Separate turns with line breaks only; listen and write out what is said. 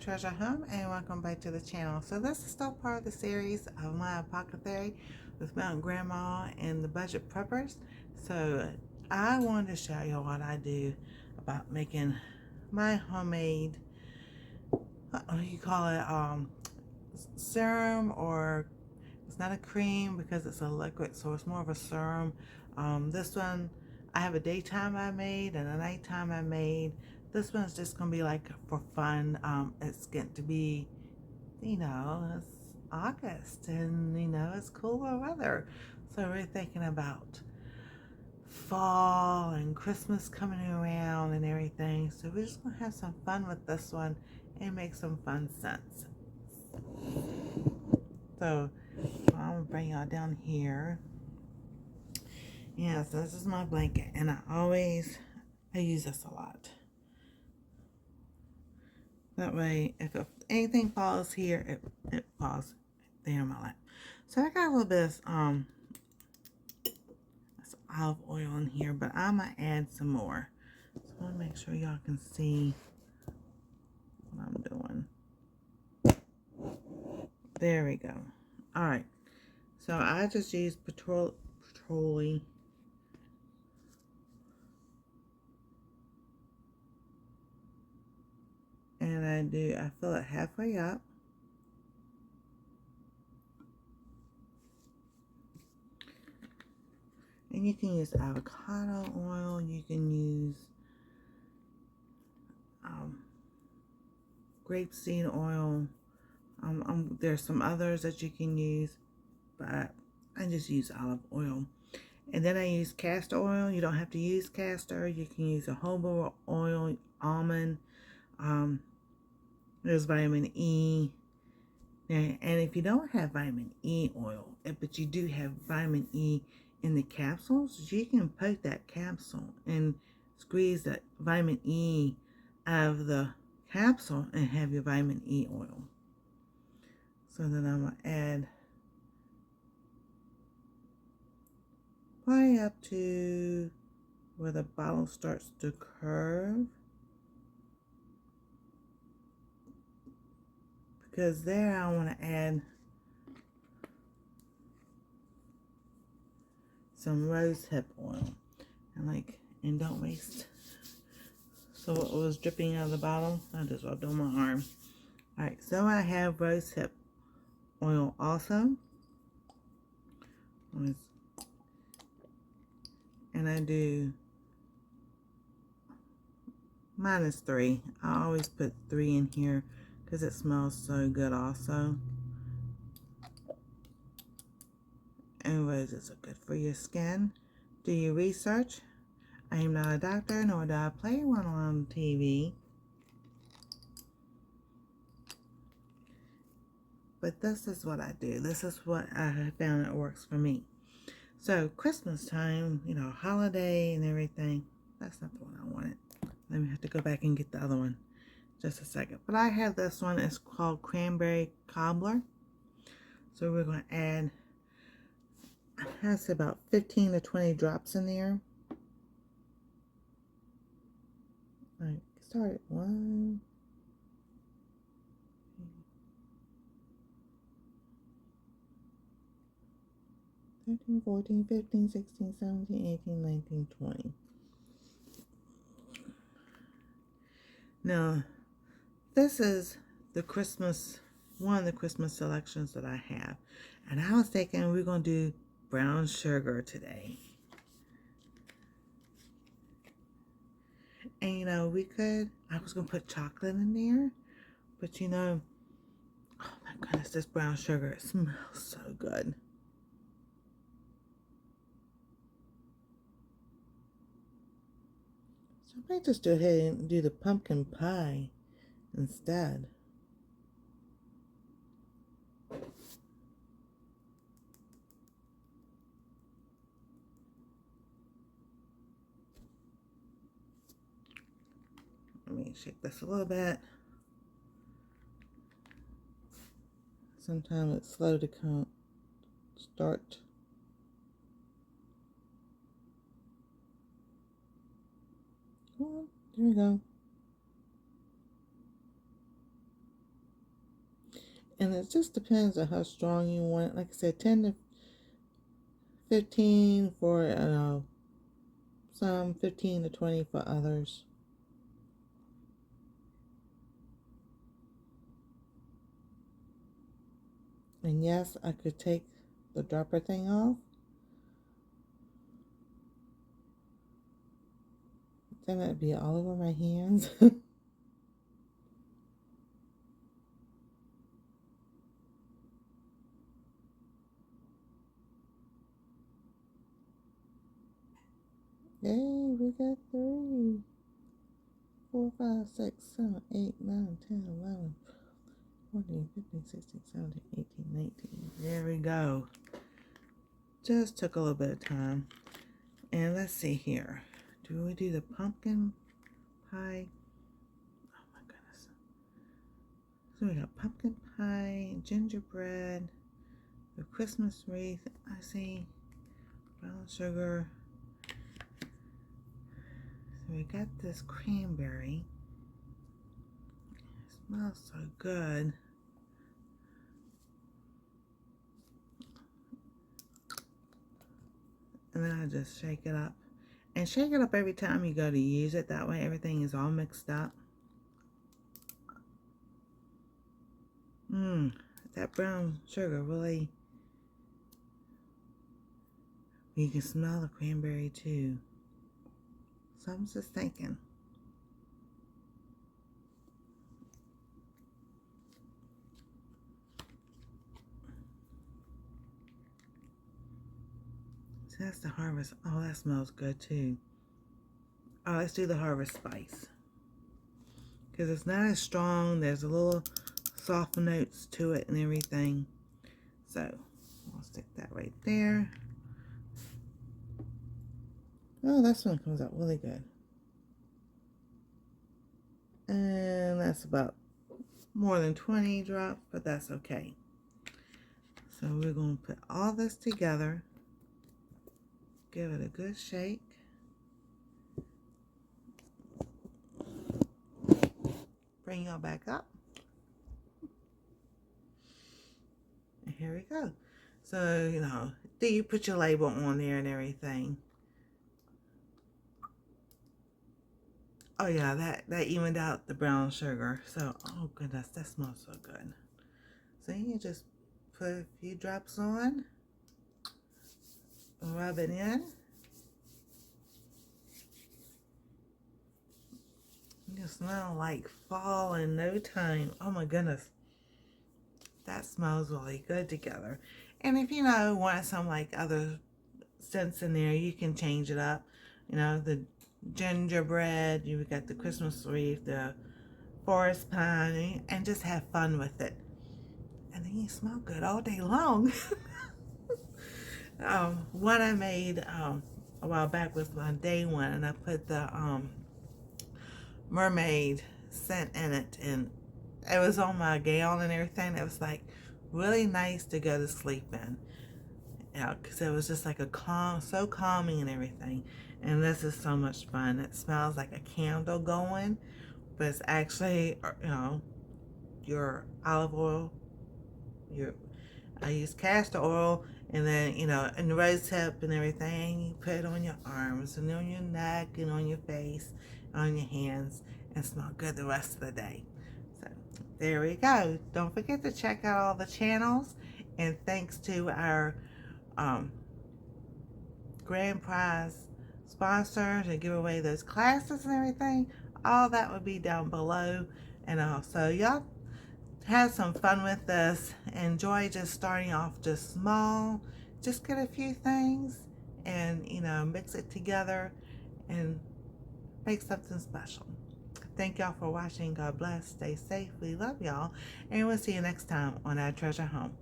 treasure home and welcome back to the channel. So this is still part of the series of my apothecary with Mountain Grandma and the budget preppers. So I wanted to show you what I do about making my homemade, you call it serum, or it's not a cream because it's a liquid, so it's more of a serum. This one I have a daytime I made and a nighttime I made. This one's just gonna be like for fun. It's getting to be, it's August and it's cooler weather, so we're thinking about fall and Christmas coming around and everything. So we're just gonna have some fun with this one and make some fun scents. So I'm gonna bring y'all down here. Yeah, so this is my blanket, and I use this a lot. That way, if anything falls here, it falls there in my lap. So I got a little bit of olive oil in here, but I'm gonna add some more. So I want to make sure y'all can see what I'm doing. There we go. All right. So I just use petroleum. And I fill it halfway up. And you can use avocado oil, you can use grapeseed oil. There's some others that you can use, but I just use olive oil. And then I use castor oil. You don't have to use castor. You can use a jojoba oil, almond. There's vitamin E. And if you don't have vitamin E oil, but you do have vitamin E in the capsules, you can put that capsule and squeeze that vitamin E out of the capsule and have your vitamin E oil. So then I'm going to add probably up to where the bottle starts to curve. Because there I want to add some rosehip oil. And don't waste. So what was dripping out of the bottle, I just rubbed on my arm. Alright, so I have rosehip oil also. And I do -3. I always put 3 in here because it smells so good also. And roses are good for your skin. Do your research. I am not a doctor, nor do I play one on TV. But this is what I do. This is what I have found that works for me. So Christmas time, holiday and everything. That's not the one I wanted. Let me have to go back and get the other one. Just a second. But I have this one. It's called cranberry cobbler. So we're going to add, it has about 15 to 20 drops in there. All right, start at 1. 13, 14, 15, 16, 17, 18, 19, 20. Now, this is one of the Christmas selections that I have. And I was thinking we're going to do brown sugar today. And I was going to put chocolate in there. But oh my goodness, this brown sugar, it smells so good. So I might just go ahead and do the pumpkin pie instead. Let me shake this a little bit. Sometimes it's slow to start. Oh, there we go. And it just depends on how strong you want it. Like I said, 10 to 15 for some, 15 to 20 for others. And yes, I could take the dropper thing off. Then it'd be all over my hands. Yay, we got 3, 4, 5, 6, 7, 8, 9, 10, 11, 14, 15, 16, 17, 18, 19. There we go. Just took a little bit of time. And let's see here. Do we do the pumpkin pie? Oh my goodness. So we got pumpkin pie, gingerbread, the Christmas wreath. I see brown sugar. So we got this cranberry. It smells so good. And then I just shake it up. And shake it up every time you go to use it. That way everything is all mixed up. That brown sugar really... You can smell the cranberry too. So I'm just thinking. So that's the harvest. Oh, that smells good too. Oh, let's do the harvest spice. Because it's not as strong. There's a little soft notes to it and everything. So I'll stick that right there. Oh, this one comes out really good. And that's about more than 20 drops, but that's okay. So we're going to put all this together. Give it a good shake. Bring y'all back up. And here we go. So, you know, do you put your label on there and everything? Oh yeah, that evened out the brown sugar. So, oh goodness, that smells so good. So you just put a few drops on, rub it in. You smell like fall in no time. Oh my goodness. That smells really good together. And if you know, want some like other scents in there, you can change it up. You know, the gingerbread, you've got the Christmas wreath, the forest pine, and just have fun with it. And then you smell good all day long. One I made a while back was my day one, and I put the mermaid scent in it, and it was on my gown and everything. It was like really nice to go to sleep in. Yeah, because it was just like a calm, so calming and everything. And this is so much fun. It smells like a candle going, but it's actually, you know, your olive oil. I use castor oil, and then, you know, and the rosehip and everything. You put it on your arms and on your neck and on your face, on your hands, and smell good the rest of the day. So there we go. Don't forget to check out all the channels, and thanks to our grand prize sponsor to give away those classes and everything. All that would be down below. And also, y'all have some fun with this. Enjoy just starting off just small. Just get a few things and, you know, mix it together and make something special. Thank y'all for watching. God bless. Stay safe. We love y'all. And we'll see you next time on Our Treasure Home.